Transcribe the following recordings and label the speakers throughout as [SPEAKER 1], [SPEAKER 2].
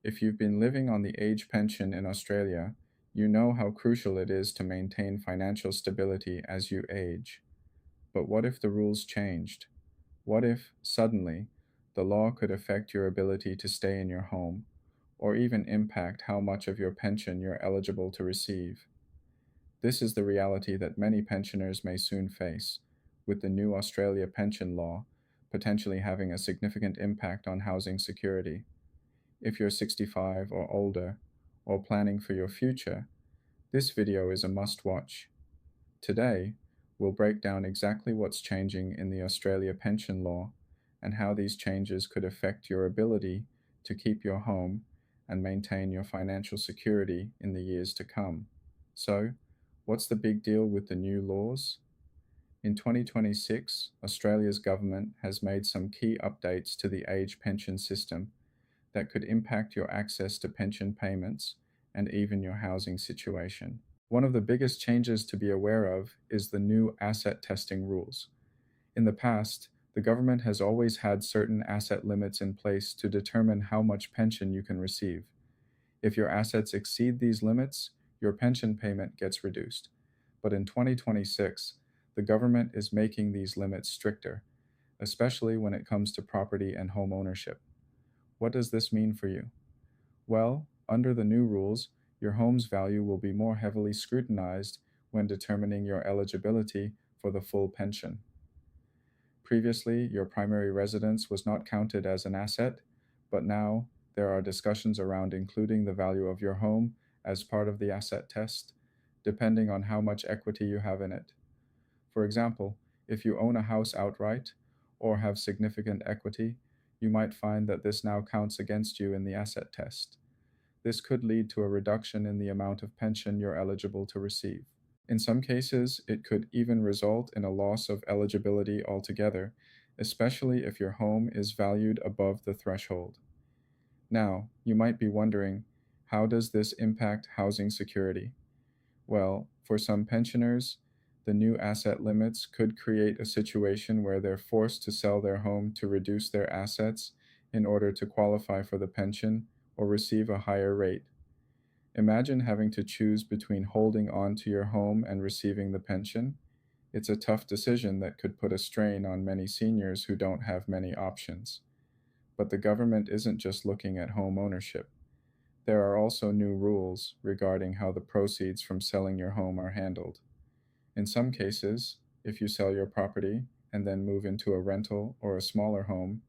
[SPEAKER 1] If you've been living on the age pension in Australia, you know how crucial it is to maintain financial stability as you age. But what if the rules changed? What if, suddenly, the law could affect your ability to stay in your home, or even impact how much of your pension you're eligible to receive? This is the reality that many pensioners may soon face, with the new Australia pension law potentially having a significant impact on housing security. If you're 65 or older, or planning for your future, this video is a must-watch. Today, we'll break down exactly what's changing in the Australia pension law and how these changes could affect your ability to keep your home and maintain your financial security in the years to come. So, what's the big deal with the new laws? In 2026, Australia's government has made some key updates to the age pension system that could impact your access to pension payments and even your housing situation. One of the biggest changes to be aware of is the new asset testing rules. In the past, the government has always had certain asset limits in place to determine how much pension you can receive. If your assets exceed these limits, your pension payment gets reduced. But in 2026, the government is making these limits stricter, especially when it comes to property and home ownership. What does this mean for you? Well, under the new rules, your home's value will be more heavily scrutinized when determining your eligibility for the full pension. Previously, your primary residence was not counted as an asset, but now there are discussions around including the value of your home as part of the asset test, depending on how much equity you have in it. For example, if you own a house outright or have significant equity, you might find that this now counts against you in the asset test. This could lead to a reduction in the amount of pension you're eligible to receive. In some cases, it could even result in a loss of eligibility altogether, especially if your home is valued above the threshold. Now, you might be wondering, how does this impact housing security? Well, for some pensioners, the new asset limits could create a situation where they're forced to sell their home to reduce their assets in order to qualify for the pension or receive a higher rate. Imagine having to choose between holding on to your home and receiving the pension. It's a tough decision that could put a strain on many seniors who don't have many options. But the government isn't just looking at home ownership. There are also new rules regarding how the proceeds from selling your home are handled. In some cases, if you sell your property and then move into a rental or a smaller home,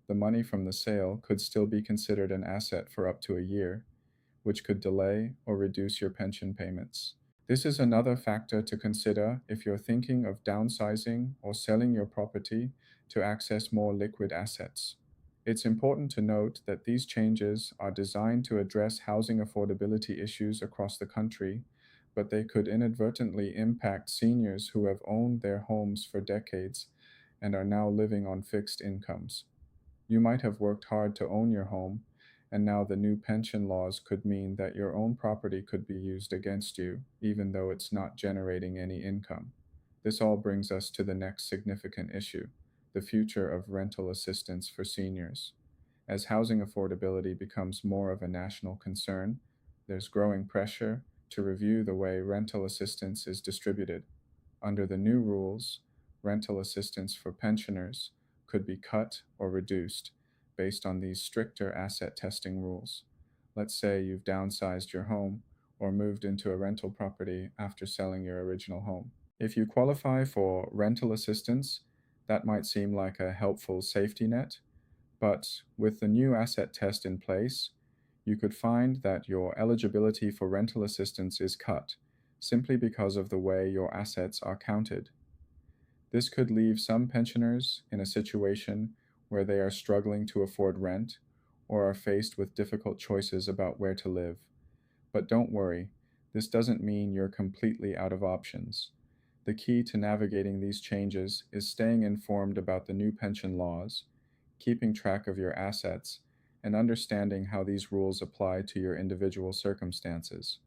[SPEAKER 1] the money from the sale could still be considered an asset for up to a year, which could delay or reduce your pension payments. This is another factor to consider if you're thinking of downsizing or selling your property to access more liquid assets. It's important to note that these changes are designed to address housing affordability issues across the country, but they could inadvertently impact seniors who have owned their homes for decades and are now living on fixed incomes. You might have worked hard to own your home, and now the new pension laws could mean that your own property could be used against you, even though it's not generating any income. This all brings us to the next significant issue: the future of rental assistance for seniors. As housing affordability becomes more of a national concern, there's growing pressure to review the way rental assistance is distributed. Under the new rules, rental assistance for pensioners could be cut or reduced based on these stricter asset testing rules. Let's say you've downsized your home or moved into a rental property after selling your original home. If you qualify for rental assistance, that might seem like a helpful safety net, but with the new asset test in place, you could find that your eligibility for rental assistance is cut simply because of the way your assets are counted. This could leave some pensioners in a situation where they are struggling to afford rent or are faced with difficult choices about where to live. But don't worry, this doesn't mean you're completely out of options. The key to navigating these changes is staying informed about the new pension laws, keeping track of your assets, and understanding how these rules apply to your individual circumstances.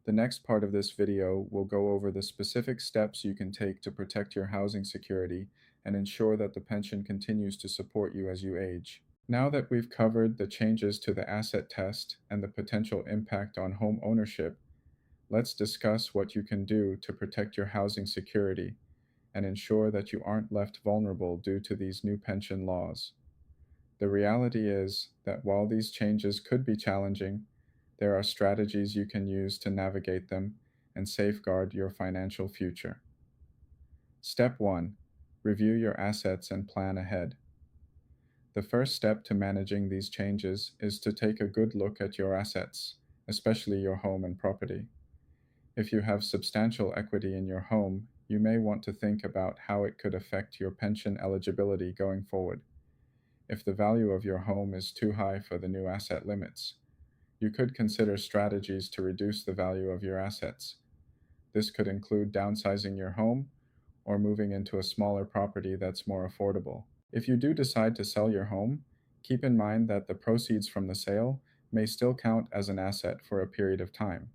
[SPEAKER 1] The next part of this video will go over the specific steps you can take to protect your housing security and ensure that the pension continues to support you as you age. Now that we've covered the changes to the asset test and the potential impact on home ownership, let's discuss what you can do to protect your housing security and ensure that you aren't left vulnerable due to these new pension laws. The reality is that while these changes could be challenging, there are strategies you can use to navigate them and safeguard your financial future. Step 1. Review your assets and plan ahead. The first step to managing these changes is to take a good look at your assets, especially your home and property. If you have substantial equity in your home, you may want to think about how it could affect your pension eligibility going forward. If the value of your home is too high for the new asset limits, you could consider strategies to reduce the value of your assets. This could include downsizing your home or moving into a smaller property that's more affordable. If you do decide to sell your home, keep in mind that the proceeds from the sale may still count as an asset for a period of time.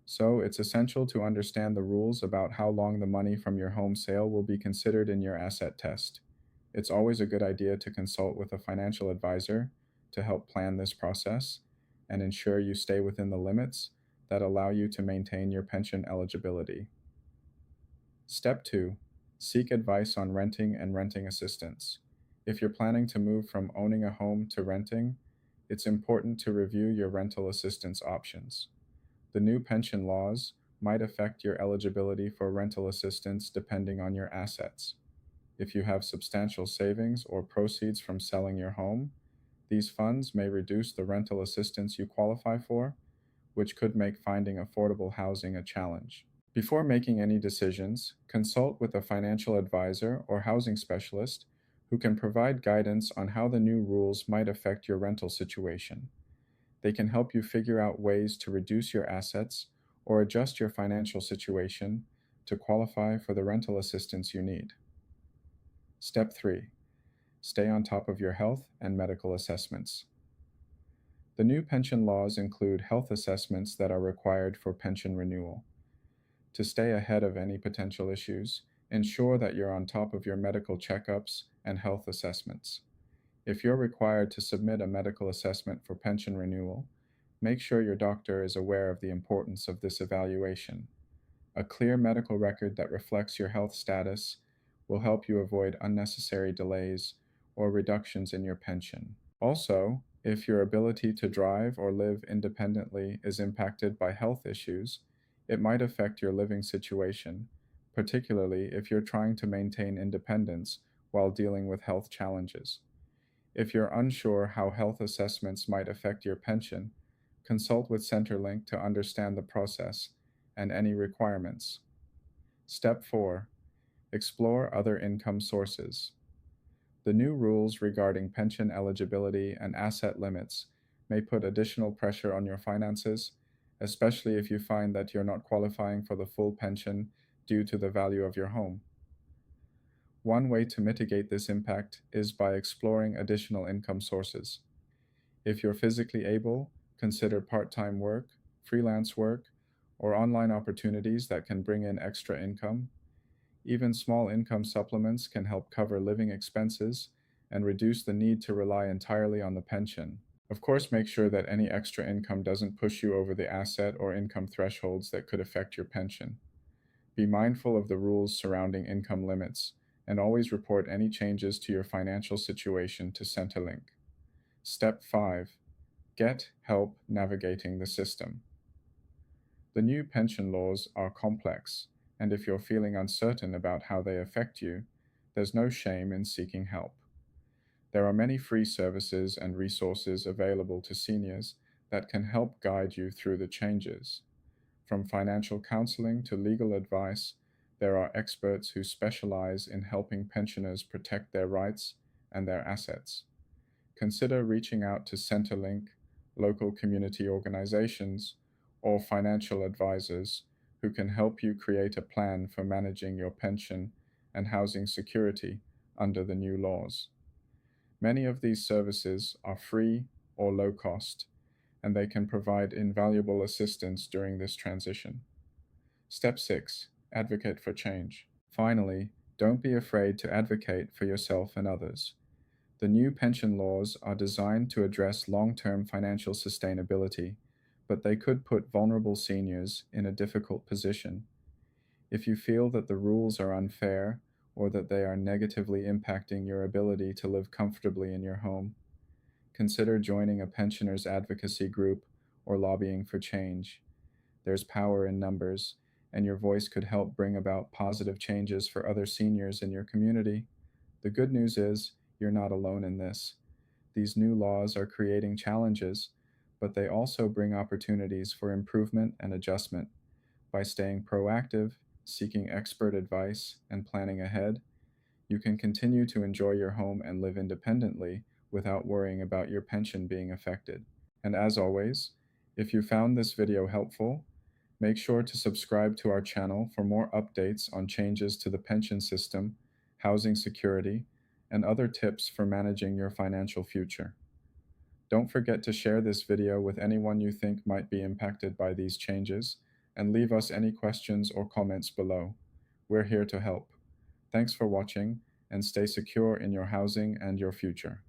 [SPEAKER 1] So, it's essential to understand the rules about how long the money from your home sale will be considered in your asset test. It's always a good idea to consult with a financial advisor to help plan this process and ensure you stay within the limits that allow you to maintain your pension eligibility. Step 2. Seek advice on renting and renting assistance. If you're planning to move from owning a home to renting, it's important to review your rental assistance options. The new pension laws might affect your eligibility for rental assistance depending on your assets. If you have substantial savings or proceeds from selling your home, these funds may reduce the rental assistance you qualify for, which could make finding affordable housing a challenge. Before making any decisions, consult with a financial advisor or housing specialist who can provide guidance on how the new rules might affect your rental situation. They can help you figure out ways to reduce your assets or adjust your financial situation to qualify for the rental assistance you need. Step 3. Stay on top of your health and medical assessments. The new pension laws include health assessments that are required for pension renewal. To stay ahead of any potential issues, ensure that you're on top of your medical checkups and health assessments. If you're required to submit a medical assessment for pension renewal, make sure your doctor is aware of the importance of this evaluation. A clear medical record that reflects your health status will help you avoid unnecessary delays or reductions in your pension. Also, if your ability to drive or live independently is impacted by health issues, it might affect your living situation, particularly if you're trying to maintain independence while dealing with health challenges. If you're unsure how health assessments might affect your pension, consult with Centrelink to understand the process and any requirements. Step 4. Explore other income sources. The new rules regarding pension eligibility and asset limits may put additional pressure on your finances, especially if you find that you're not qualifying for the full pension due to the value of your home. One way to mitigate this impact is by exploring additional income sources. If you're physically able, consider part time work, freelance work, or online opportunities that can bring in extra income. Even small income supplements can help cover living expenses and reduce the need to rely entirely on the pension. Of course, make sure that any extra income doesn't push you over the asset or income thresholds that could affect your pension. Be mindful of the rules surrounding income limits and always report any changes to your financial situation to Centrelink. Step 5. Get help navigating the system. The new pension laws are complex, and if you're feeling uncertain about how they affect you, there's no shame in seeking help. There are many free services and resources available to seniors that can help guide you through the changes. From financial counseling to legal advice, there are experts who specialize in helping pensioners protect their rights and their assets. Consider reaching out to Centrelink, local community organizations, or financial advisors who can help you create a plan for managing your pension and housing security under the new laws. Many of these services are free or low cost, and they can provide invaluable assistance during this transition. Step 6. Advocate for change. Finally, don't be afraid to advocate for yourself and others. The new pension laws are designed to address long-term financial sustainability, but they could put vulnerable seniors in a difficult position. If you feel that the rules are unfair or that they are negatively impacting your ability to live comfortably in your home, consider joining a pensioners advocacy group or lobbying for change. There's power in numbers, and your voice could help bring about positive changes for other seniors in your community. The good news is, you're not alone in this. These new laws are creating challenges, but they also bring opportunities for improvement and adjustment. By staying proactive, seeking expert advice, and planning ahead, you can continue to enjoy your home and live independently without worrying about your pension being affected. And as always, if you found this video helpful, make sure to subscribe to our channel for more updates on changes to the pension system, housing security, and other tips for managing your financial future. Don't forget to share this video with anyone you think might be impacted by these changes, and leave us any questions or comments below. We're here to help. Thanks for watching, and stay secure in your housing and your future.